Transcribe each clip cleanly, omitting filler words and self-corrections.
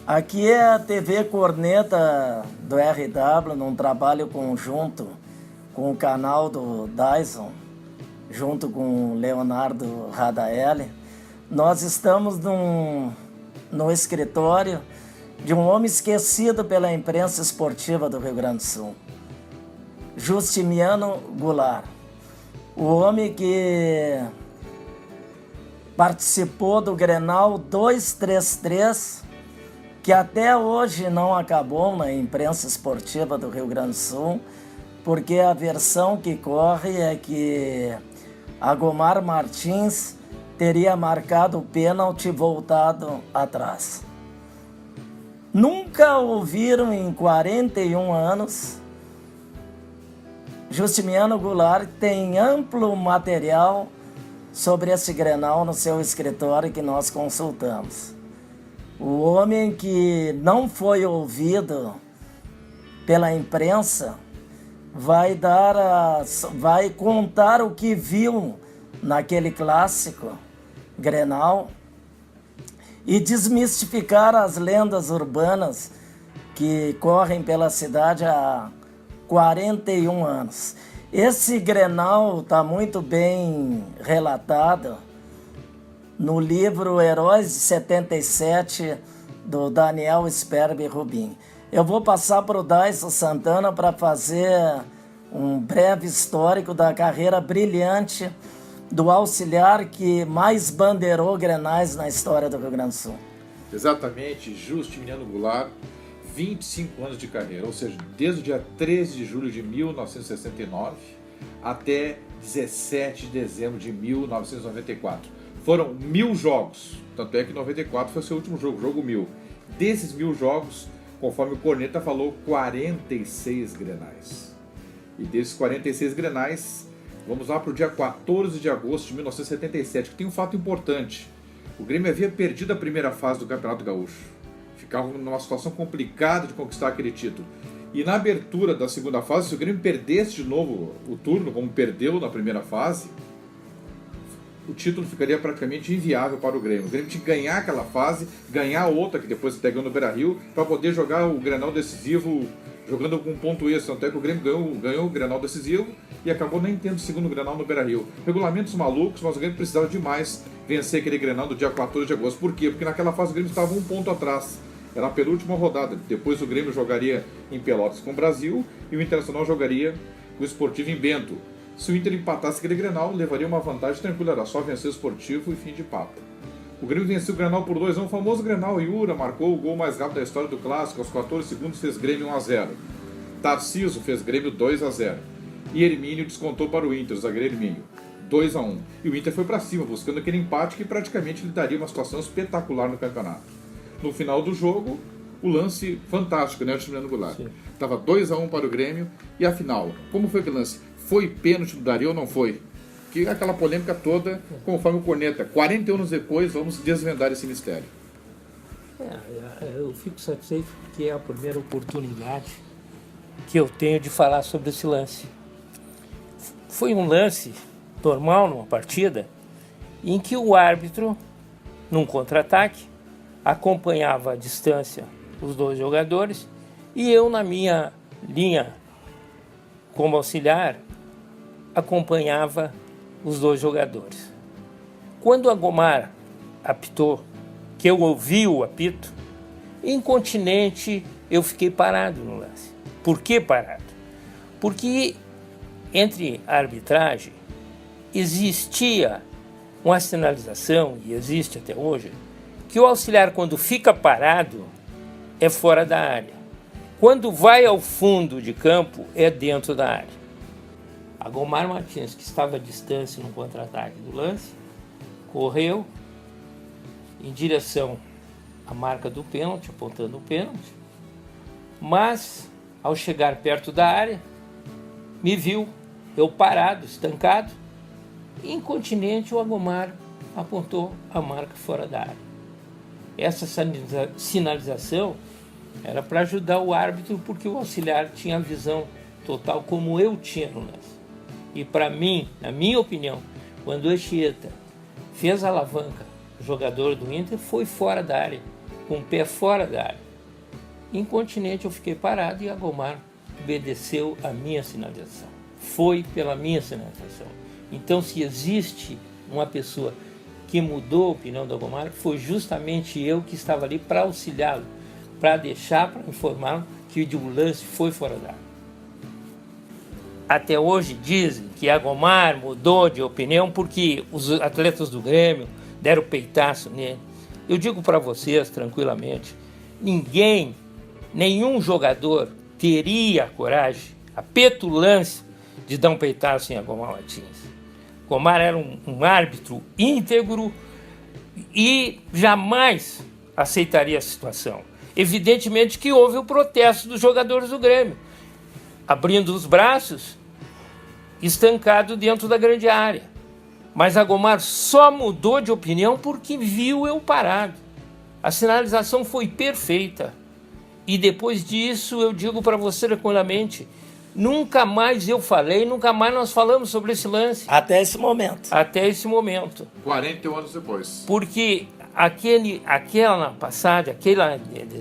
Aqui é a TV Corneta do RW, num trabalho conjunto com o canal do Dyson, junto com o Leonardo Radaelli. Nós estamos no escritório de um homem esquecido pela imprensa esportiva do Rio Grande do Sul, Justiniano Goulart, o homem que participou do Grenal 233, que até hoje não acabou na imprensa esportiva do Rio Grande do Sul, porque a versão que corre é que Agomar Martins teria marcado o pênalti e voltado atrás. Nunca ouviram em 41 anos. Justiniano Goulart tem amplo material sobre esse Grenal no seu escritório que nós consultamos. O homem que não foi ouvido pela imprensa vai contar o que viu naquele clássico Grenal e desmistificar as lendas urbanas que correm pela cidade há 41 anos. Esse Grenal está muito bem relatado no livro Heróis de 77, do Daniel Sperber Rubin. Eu vou passar para o Dyson Santana para fazer um breve histórico da carreira brilhante do auxiliar que mais bandeirou grenais na história do Rio Grande do Sul. Exatamente, Justiniano Goulart, 25 anos de carreira, ou seja, desde o dia 13 de julho de 1969 até 17 de dezembro de 1994. Foram 1000 jogos, tanto é que 94 foi o seu último jogo 1000. Desses 1000 jogos, conforme o Corneta falou, 46 grenais. E desses 46 grenais, vamos lá para o dia 14 de agosto de 1977, que tem um fato importante. O Grêmio havia perdido a primeira fase do Campeonato Gaúcho. Ficava numa situação complicada de conquistar aquele título. E na abertura da segunda fase, se o Grêmio perdesse de novo o turno, como perdeu na primeira fase, o título ficaria praticamente inviável para o Grêmio. O Grêmio tinha que ganhar aquela fase, ganhar outra, que depois até ganhou no Beira-Rio, para poder jogar o Grenal decisivo, jogando com ponto extra. Até que o Grêmio ganhou o Grenal decisivo e acabou nem tendo o segundo Grenal no Beira-Rio. Regulamentos malucos, mas o Grêmio precisava demais vencer aquele Grenal do dia 14 de agosto. Por quê? Porque naquela fase o Grêmio estava um ponto atrás. Era a penúltima rodada. Depois o Grêmio jogaria em Pelotas com o Brasil e o Internacional jogaria com o Sportivo em Bento. Se o Inter empatasse aquele Grenal, levaria uma vantagem tranquila, era só vencer o Sportivo e fim de papo. O Grêmio venceu o Grenal por 2-1, o famoso Grenal. Iura marcou o gol mais rápido da história do Clássico, aos 14 segundos fez Grêmio 1-0. Tarciso fez Grêmio 2-0. E Hermínio descontou para o Inter, o zagueiro Hermínio, 2-1. E o Inter foi para cima, buscando aquele empate que praticamente lhe daria uma situação espetacular no campeonato. No final do jogo, o lance fantástico, né, o Justiniano Goulart. Estava 2-1 para o Grêmio, e afinal, como foi aquele lance? Foi pênalti do Dario ou não foi? Que aquela polêmica toda, conforme o Corneta. 41 anos depois, vamos desvendar esse mistério. Eu fico satisfeito porque é a primeira oportunidade que eu tenho de falar sobre esse lance. Foi um lance normal numa partida em que o árbitro, num contra-ataque, acompanhava à distância os dois jogadores e eu, na minha linha como auxiliar, acompanhava os dois jogadores. Quando o Agomar apitou, que eu ouvi o apito, incontinente eu fiquei parado no lance. Por que parado? Porque entre a arbitragem existia uma sinalização, e existe até hoje, que o auxiliar, quando fica parado, é fora da área. Quando vai ao fundo de campo, é dentro da área. Agomar Martins, que estava à distância no contra-ataque do lance, correu em direção à marca do pênalti, apontando o pênalti, mas, ao chegar perto da área, me viu, eu parado, estancado, incontinente, o Agomar apontou a marca fora da área. Essa sinalização era para ajudar o árbitro, porque o auxiliar tinha a visão total como eu tinha no lance. E para mim, na minha opinião, quando o Anchieta fez a alavanca, o jogador do Inter foi fora da área, com o pé fora da área. Incontinente eu fiquei parado e Agomar obedeceu a minha sinalização. Foi pela minha sinalização. Então, se existe uma pessoa que mudou a opinião do Agomar, foi justamente eu que estava ali para auxiliá-lo, para deixar, para informar que o lance foi fora da área. Até hoje dizem que Agomar mudou de opinião porque os atletas do Grêmio deram peitaço nele. Eu digo para vocês tranquilamente, nenhum jogador teria a coragem, a petulância de dar um peitaço em Agomar Martins. Agomar era um árbitro íntegro e jamais aceitaria a situação. Evidentemente que houve o protesto dos jogadores do Grêmio, abrindo os braços, estancado dentro da grande área. Mas Agomar só mudou de opinião porque viu eu parado. A sinalização foi perfeita. E depois disso eu digo para você tranquilamente, nunca mais eu falei, nunca mais nós falamos sobre esse lance. Até esse momento. Até esse momento. 41 anos depois. Porque aquela passagem, aquele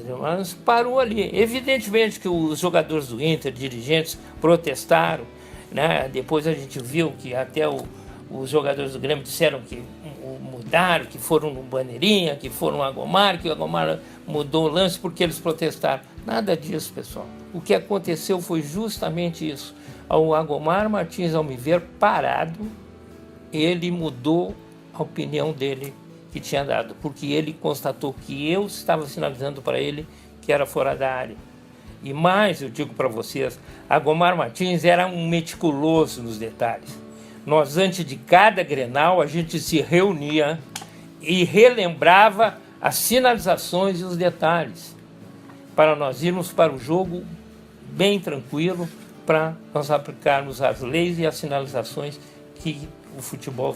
lance parou ali. Evidentemente que os jogadores do Inter, dirigentes, protestaram, né? Depois a gente viu que até os jogadores do Grêmio disseram que mudaram, que foram no Bandeirinha, que foram no Agomar, que o Agomar mudou o lance porque eles protestaram. Nada disso, pessoal. O que aconteceu foi justamente isso. O Agomar Martins, ao me ver parado, ele mudou a opinião dele que tinha dado, porque ele constatou que eu estava sinalizando para ele que era fora da área. E mais, eu digo para vocês, Agomar Martins era um meticuloso nos detalhes. Nós, antes de cada Grenal, a gente se reunia e relembrava as sinalizações e os detalhes, para nós irmos para o jogo bem tranquilo, para nós aplicarmos as leis e as sinalizações que o futebol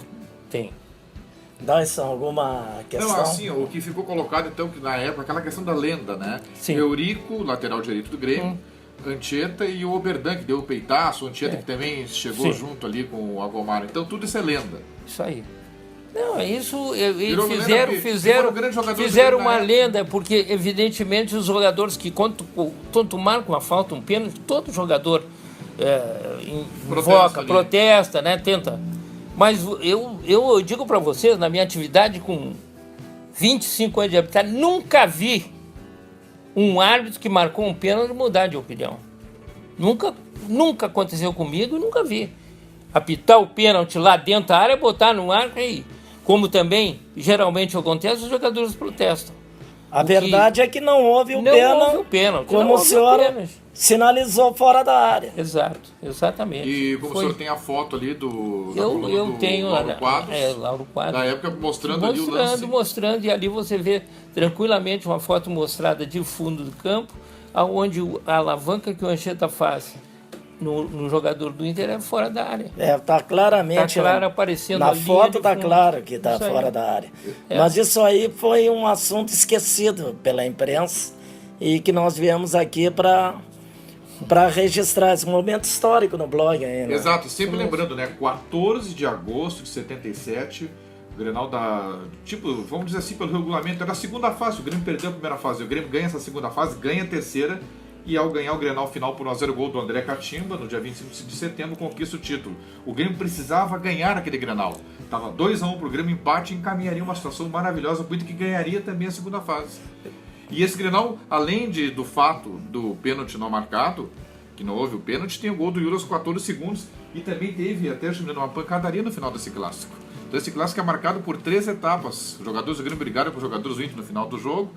tem. Dyson, alguma questão? Não, assim, o que ficou colocado, então, que na época, aquela questão da lenda, né? Sim. Eurico, lateral direito do Grêmio, Anchieta e o Oberdan, que deu o peitaço, o Anchieta que também chegou junto ali com o Agomar. Então, tudo isso é lenda. Isso aí. Não, isso fizeram uma lenda, porque evidentemente os jogadores que quando marcam uma falta, um pênalti, todo jogador invoca, protesta, né, tenta. Mas eu digo para vocês, na minha atividade com 25 anos de arbitragem, nunca vi um árbitro que marcou um pênalti mudar de opinião. Nunca aconteceu comigo e nunca vi. Apitar o pênalti lá dentro da área, botar no arco e, como também geralmente acontece, os jogadores protestam. A verdade é que não houve o pênalti. Como o senhor sinalizou fora da área. Exato, exatamente. E como o senhor tem a foto ali do tenho Lauro Quadros, Lauro Quadros, na época mostrando ali o lance. Mostrando, e ali você vê tranquilamente uma foto mostrada de fundo do campo, onde a alavanca que o Anchieta faz no jogador do Inter é fora da área. Tá claramente. Está claro aparecendo na foto, está claro que está fora da área. Mas isso aí foi um assunto esquecido pela imprensa e que nós viemos aqui para registrar esse momento histórico no blog aí, né? Exato, sempre lembrando, né? 14 de agosto de 77, o Grenal vamos dizer assim, pelo regulamento, era a segunda fase. O Grêmio perdeu a primeira fase, o Grêmio ganha essa segunda fase, ganha a terceira e ao ganhar o Grenal final por 1-0, gol do André Catimba, no dia 25 de setembro, conquista o título. O Grêmio precisava ganhar aquele Grenal. Estava 2-1 para o Grêmio, empate, e encaminharia uma situação maravilhosa para o Inter, que ganharia também a segunda fase. E esse Grenal, além do fato do pênalti não marcado, que não houve o pênalti, tem o gol do Yuri aos 14 segundos, e também teve até uma pancadaria no final desse clássico. Então esse clássico é marcado por 3 etapas. Os jogadores do Grêmio brigaram com os jogadores do Inter no final do jogo.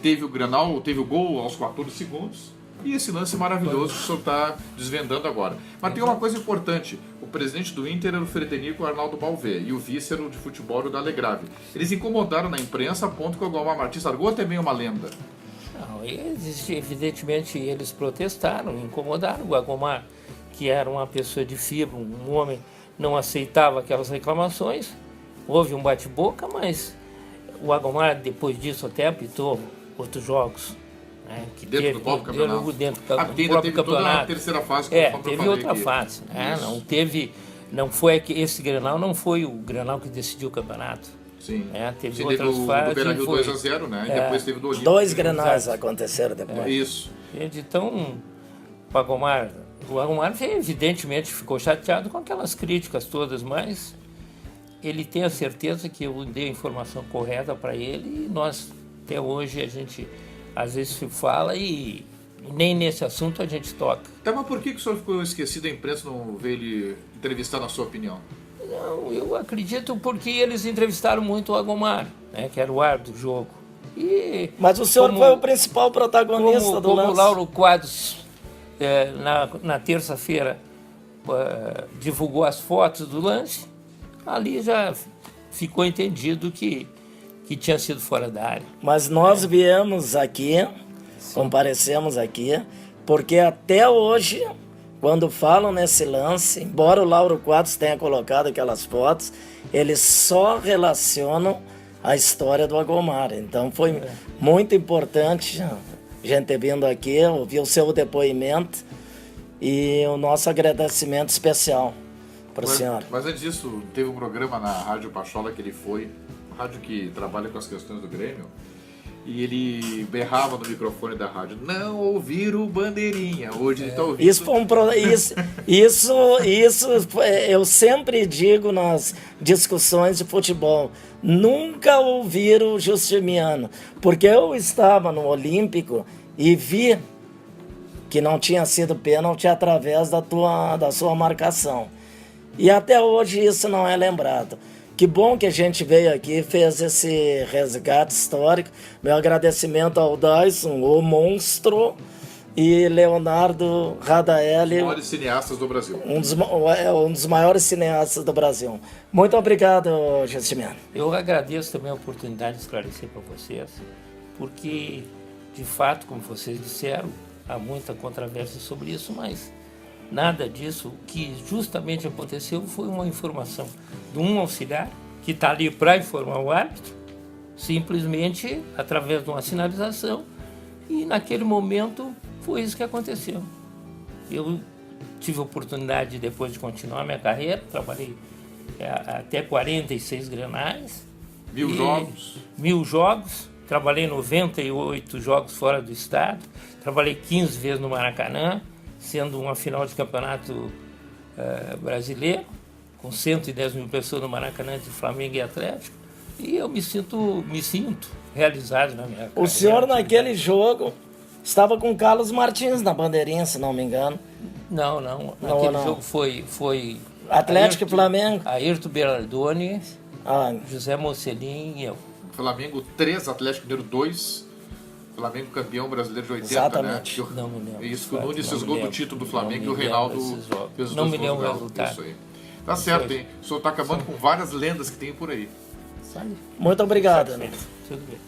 Teve o Grenal, teve o gol aos 14 segundos, e esse lance maravilhoso que o senhor está desvendando agora. Mas tem uma coisa importante: o presidente do Inter era o Frederico Arnaldo Balvé, e o vice era o de futebol, o da Alegrave. Eles incomodaram na imprensa a ponto que o Agomar Martins largou até bem uma lenda. Não, evidentemente eles protestaram, incomodaram o Agomar, que era uma pessoa de fibra, um homem, não aceitava aquelas reclamações. Houve um bate-boca, mas o Agomar, depois disso, até apitou outros jogos. Né, que dentro teve, do próprio campeonato? Dentro do próprio teve campeonato. Toda a terceira fase que teve outra aqui. Fase. Né, não foi esse Grenal, não foi o Grenal que decidiu o campeonato. Sim. Teve outras fases. Do Beira-Rio 2-0, né? E depois teve do Olímpico. 2 Grenais aconteceram depois. Isso. Então, o Agomar evidentemente ficou chateado com aquelas críticas todas, mas ele tem a certeza que eu dei a informação correta para ele, e nós, até hoje, a gente às vezes se fala e nem nesse assunto a gente toca. Tá, mas por que o senhor ficou esquecido, a imprensa não veio ele entrevistar, na sua opinião? Não, eu acredito porque eles entrevistaram muito o Agomar, né, que era o árbitro do jogo. Mas o senhor foi o principal protagonista do lance. Como o Lauro Quadros, na terça-feira, divulgou as fotos do lance, ali já ficou entendido que tinha sido fora da área. Mas nós viemos aqui, comparecemos aqui, porque até hoje, quando falam nesse lance, embora o Lauro Quadros tenha colocado aquelas fotos, eles só relacionam a história do Agomar. Então foi muito importante a gente ter vindo aqui, ouvir o seu depoimento e o nosso agradecimento especial para o senhor. Mas antes disso, teve um programa na Rádio Pachola que ele foi, rádio que trabalha com as questões do Grêmio, e ele berrava no microfone da rádio: não ouvir o Bandeirinha. Hoje ele está ouvindo. Isso eu sempre digo nas discussões de futebol: nunca ouvir o Justiniano, porque eu estava no Olímpico e vi que não tinha sido pênalti através da sua marcação. E até hoje isso não é lembrado. Que bom que a gente veio aqui e fez esse resgate histórico. Meu agradecimento ao Dyson, o monstro, e Leonardo Radaelli, um dos maiores cineastas do Brasil. Um dos maiores cineastas do Brasil. Muito obrigado, Justiniano. Eu agradeço também a oportunidade de esclarecer para vocês, porque, de fato, como vocês disseram, há muita controvérsia sobre isso, mas nada disso. O que justamente aconteceu foi uma informação de um auxiliar que está ali para informar o árbitro, simplesmente através de uma sinalização, e naquele momento foi isso que aconteceu. Eu tive a oportunidade, depois de continuar minha carreira, trabalhei até 46 Grenais. 1000 jogos? 1000 jogos. Trabalhei 98 jogos fora do estado. Trabalhei 15 vezes no Maracanã, sendo uma final de campeonato brasileiro, com 110 mil pessoas no Maracanã de Flamengo e Atlético. E eu me sinto realizado na minha carreira. O senhor, naquele jogo, estava com Carlos Martins na bandeirinha, se não me engano. Não. Naquele jogo foi Atlético e Flamengo. Ayrton Berardoni, José Mocelin e eu. Flamengo 3, Atlético Mineiro 2. Flamengo campeão brasileiro de 80, exatamente. Né? Não me lembro. Isso que o Nunes fez gol do título do Flamengo e o Reinaldo fez os não dois me lembro o gols. resultado. Isso aí. Tá certo, hein? O senhor tá acabando com várias lendas que tem por aí. Muito obrigado. Tudo bem.